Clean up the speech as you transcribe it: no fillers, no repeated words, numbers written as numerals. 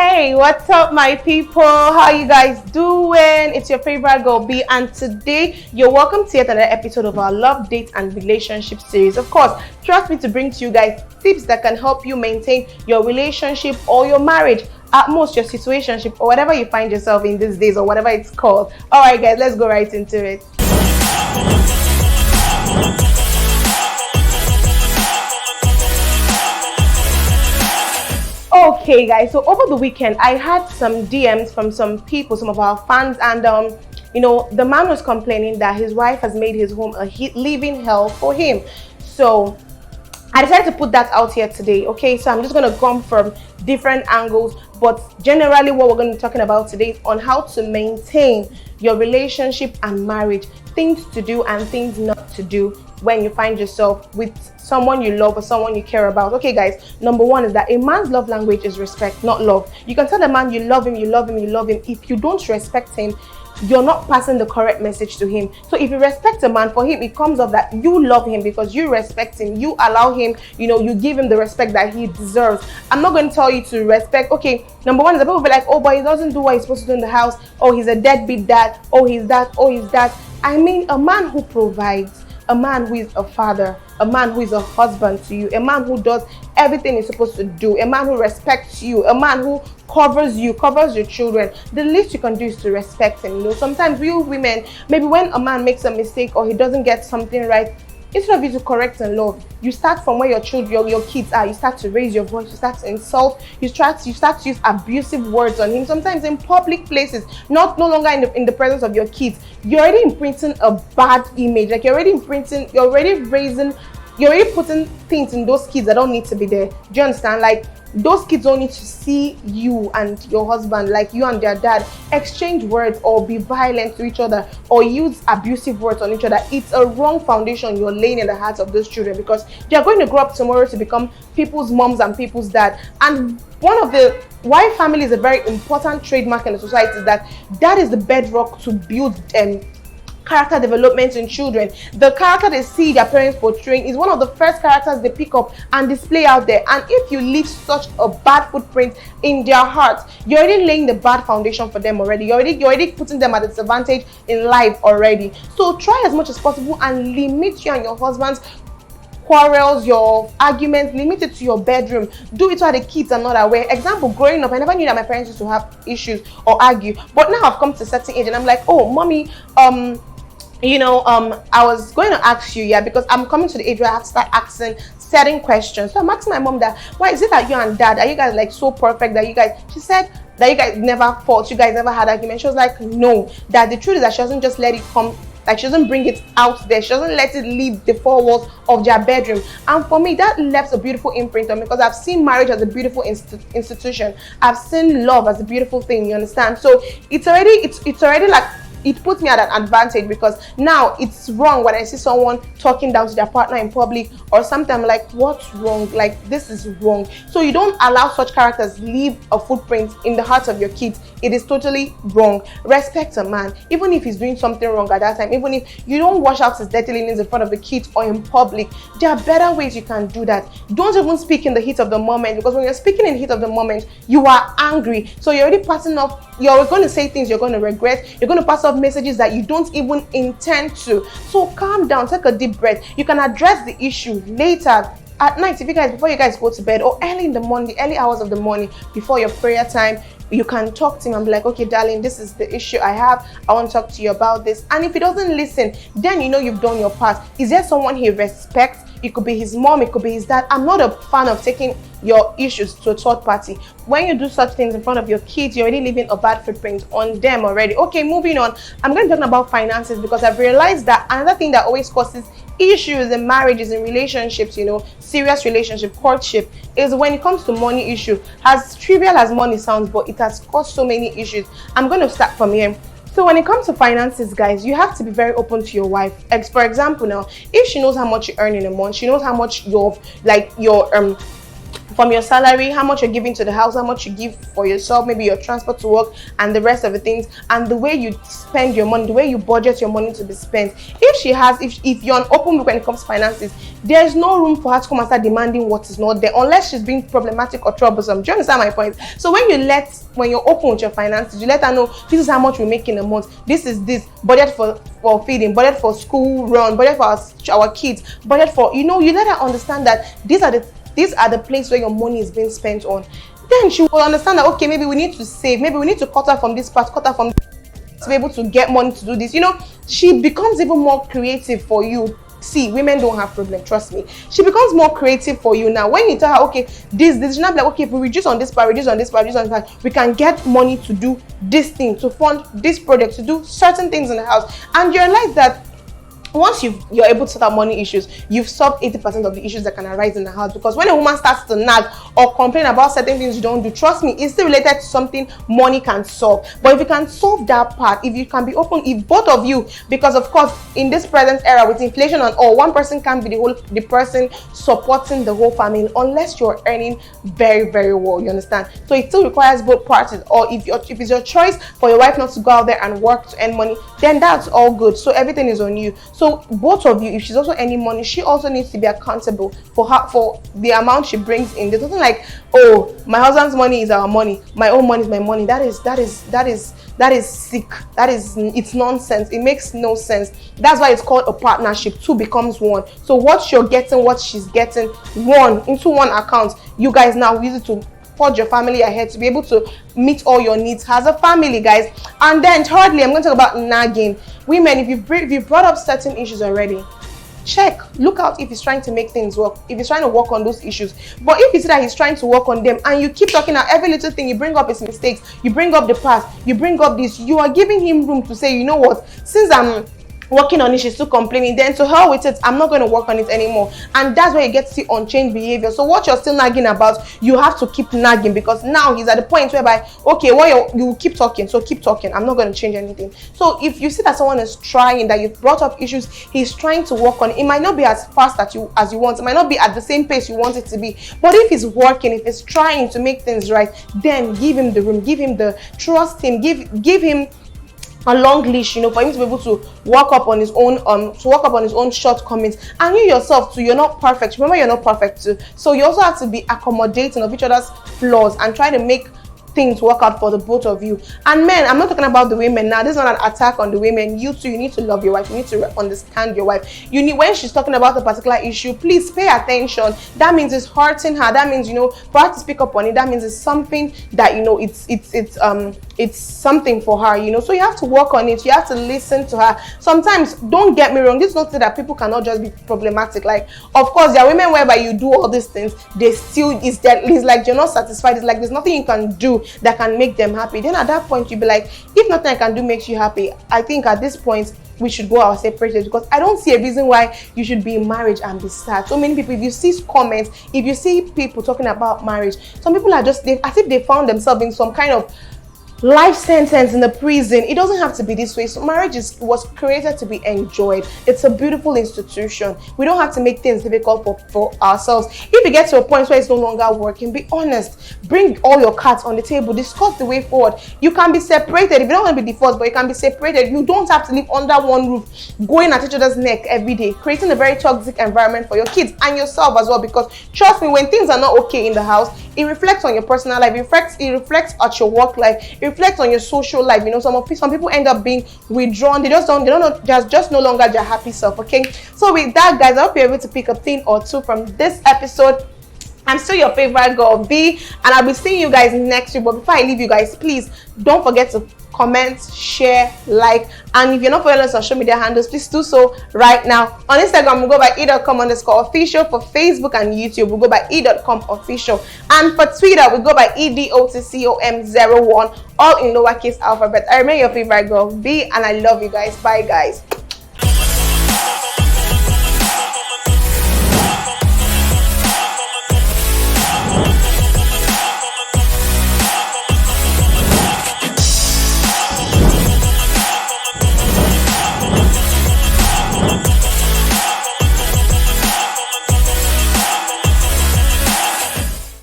Hey, what's up, my people? How you guys doing? It's your favorite girl B, and today you're welcome to yet another episode of our love, date, and relationship series. Of course, trust me to bring to you guys tips that can help you maintain your relationship or your marriage, at most your situationship, or whatever you find yourself in these days, or whatever it's called. All right, guys, let's go right into it. Okay, guys, so over the weekend I had some DMs from some people, some of our fans, and the man was complaining that his wife has made his home a living hell for him. So I decided to put that out here today. Okay, so I'm just going to come from different angles, but generally what we're going to be talking about today is on how to maintain your relationship and marriage, things to do and things not to do when you find yourself with someone you love or someone you care about. Okay, guys, number one is that a man's love language is respect, not love. You can tell the man you love him, you love him, you love him. If you don't respect him, you're not passing the correct message to him. So if you respect a man, for him it comes off that you love him because you respect him, you allow him, you give him the respect that he deserves. I'm not going to tell you to respect. Okay, number one is that people be like, oh, but he doesn't do what he's supposed to do in the house. Oh, he's a deadbeat dad. Oh, he's that. Oh, he's that. I mean, a man who provides, a man who is a father, a man who is a husband to you, a man who does everything he's supposed to do, a man who respects you, a man who covers you, covers your children. The least you can do is to respect him. Sometimes we women, maybe when a man makes a mistake or he doesn't get something right, instead of you to correct and love, you start from where your children, your kids are. You start to raise your voice, you start to insult, you start to use abusive words on him, sometimes in public places, no longer in the presence of your kids. You're already imprinting a bad image. Like you're already putting things in those kids that don't need to be there. Do you understand? Like, those kids don't need to see you and your husband, like you and their dad, exchange words or be violent to each other or use abusive words on each other. It's a wrong foundation you're laying in the hearts of those children, because they're going to grow up tomorrow to become people's moms and people's dad. And one of the why family is a very important trademark in the society is that is the bedrock to build character development in children. The character they see their parents portraying is one of the first characters they pick up and display out there. And if you leave such a bad footprint in their heart, you're already laying the bad foundation for them already. You're already putting them at a disadvantage in life already. So try as much as possible and limit you and your husband's quarrels, your arguments, limit it to your bedroom. Do it while the kids are not aware. Example, growing up, I never knew that my parents used to have issues or argue, but now I've come to a certain age and I'm like, oh, mommy, I was going to ask you, because I'm coming to the age where I have to start asking certain questions. So I'm asking my mom that, why is it that you and dad, are you guys like so perfect that you guys, she said that you guys never fought, you guys never had arguments. She was like, no, that the truth is that she doesn't just let it come, like she doesn't bring it out there, she doesn't let it leave the four walls of their bedroom. And for me, that left a beautiful imprint on me, because I've seen marriage as a beautiful institution. I've seen love as a beautiful thing, you understand? So it's already like, it puts me at an advantage, because now it's wrong when I see someone talking down to their partner in public or something. I'm like, what's wrong? Like, this is wrong. So you don't allow such characters leave a footprint in the hearts of your kids. It is totally wrong. Respect a man, even if he's doing something wrong at that time. Even if you don't wash out his dirty linens in front of the kids or in public, there are better ways you can do that. Don't even speak in the heat of the moment, because when you're speaking in the heat of the moment, you are angry. So you're already passing off, you're going to say things you're going to regret. You're going to pass off messages that you don't even intend to. So calm down, take a deep breath. You can address the issue later at night, before you guys go to bed, or early in the morning, the early hours of the morning before your prayer time. You can talk to him and be like, okay, darling, this is the issue I have. I want to talk to you about this. And if he doesn't listen, then you've done your part. Is there someone he respects? It could be his mom, it could be his dad. I'm not a fan of taking your issues to a third party. When you do such things in front of your kids, you're already leaving a bad footprint on them already. Okay, moving on. I'm going to talk about finances, because I've realized that another thing that always causes issues in marriages, in relationships, serious relationship, courtship, is when it comes to money issue. As trivial as money sounds, but it has caused so many issues. I'm going to start from here. So when it comes to finances, guys, you have to be very open to your wife. For example, now, if she knows how much you earn in a month, she knows how much your from your salary, how much you're giving to the house, how much you give for yourself, maybe your transport to work, and the rest of the things, and the way you spend your money, the way you budget your money to be spent. If you're an open book when it comes to finances, there's no room for her to come and start demanding what is not there, unless she's being problematic or troublesome. Do you understand my point? So when you're open with your finances, you let her know, this is how much we make in a month, this is this, budget for feeding, budget for school run, budget for our kids, budget for, you let her understand that these are the places where your money is being spent on. Then she will understand that, okay, maybe we need to save, maybe we need to cut off from this part, cut off from this, to be able to get money to do this. She becomes even more creative for you. See, women don't have problem, trust me. She becomes more creative for you now. When you tell her, okay, this, she's not like, okay, if we reduce on this part, reduce on this part, we can get money to do this thing, to fund this project, to do certain things in the house. And you realize that once you're able to sort out money issues, you've solved 80% of the issues that can arise in the house. Because when a woman starts to nag or complain about certain things you don't do, trust me, it's still related to something money can solve. But if you can solve that part, if you can be open, if both of you, because of course in this present era with inflation and all, one person can't be the person supporting the whole family unless you're earning very, very well. You understand? So it still requires both parties. Or if it's your choice for your wife not to go out there and work to earn money, then that's all good. So everything is on you. So both of you, if she's also earning money, she also needs to be accountable for the amount she brings in. There's nothing like, oh, my husband's money is our money, my own money is my money. That is sick. It's nonsense. It makes no sense. That's why it's called a partnership. Two becomes one. So what you're getting, what she's getting, one into one account. You guys now use it to forge your family ahead, to be able to meet all your needs as a family, guys. And then thirdly, I'm going to talk about nagging. Women, if you've brought up certain issues already, look out if he's trying to make things work, if he's trying to work on those issues. But if you see that he's trying to work on them and you keep talking about every little thing, you bring up his mistakes, you bring up the past, you bring up this, you are giving him room to say, you know what, since I'm working on it, she's still complaining, then to hell with it, I'm not going to work on it anymore. And that's where you get to see unchanged behavior. So what you're still nagging about, you have to keep nagging, because now he's at the point whereby, okay, you keep talking, so keep talking, I'm not going to change anything. So if you see that someone is trying, that you've brought up issues, he's trying to work on it, it might not be as fast as you want, it might not be at the same pace you want it to be, but if he's working, if he's trying to make things right, then give him the room, give him the trust, him give him a long leash, for him to be able to walk up on his own shortcomings. And you yourself too, you're not perfect. Remember, you're not perfect too. So you also have to be accommodating of each other's flaws and try to make things work out for the both of you. And men, I'm not talking about the women now. This is not an attack on the women. You too, you need to love your wife. You need to understand your wife. When she's talking about a particular issue, please pay attention. That means it's hurting her. That means, for her to speak up on it, that means it's something that, it's something for her, so you have to work on it. You have to listen to her. Sometimes, don't get me wrong, this is not that people cannot just be problematic. Like, of course, there are women whereby you do all these things, it's like you're not satisfied. It's like there's nothing you can do that can make them happy. Then at that point, you'll be like, if nothing I can do makes you happy, I think at this point we should go our separate ways, because I don't see a reason why you should be in marriage and be sad. So many people, if you see comments, if you see people talking about marriage, some people are just as if they found themselves in some kind of life sentence in the prison. It doesn't have to be this way. So marriage was created to be enjoyed. It's a beautiful institution. We don't have to make things difficult for ourselves. If you get to a point where it's no longer working, be honest. Bring all your cards on the table. Discuss the way forward. You can be separated. If you don't want to be divorced, but you can be separated. You don't have to live under one roof, going at each other's neck every day, creating a very toxic environment for your kids and yourself as well. Because trust me, when things are not okay in the house, it reflects on your personal life. It reflects at your work life. It reflects on your social life. Some people end up being withdrawn. They don't know, just no longer their happy self. Okay, so with that, guys, I hope you're able to pick a thing or two from this episode. I'm still your favorite girl, B, and I'll be seeing you guys next week. But before I leave you guys, please don't forget to comment, share, like, and if you're not following us on social media handles, please do so right now. On Instagram, we'll go by e.com_official. For Facebook and YouTube, we'll go by e.com_official. And for Twitter, we go by EDOTCOM01, all in lowercase alphabet. I remain your favorite girl, B, and I love you guys. Bye, guys.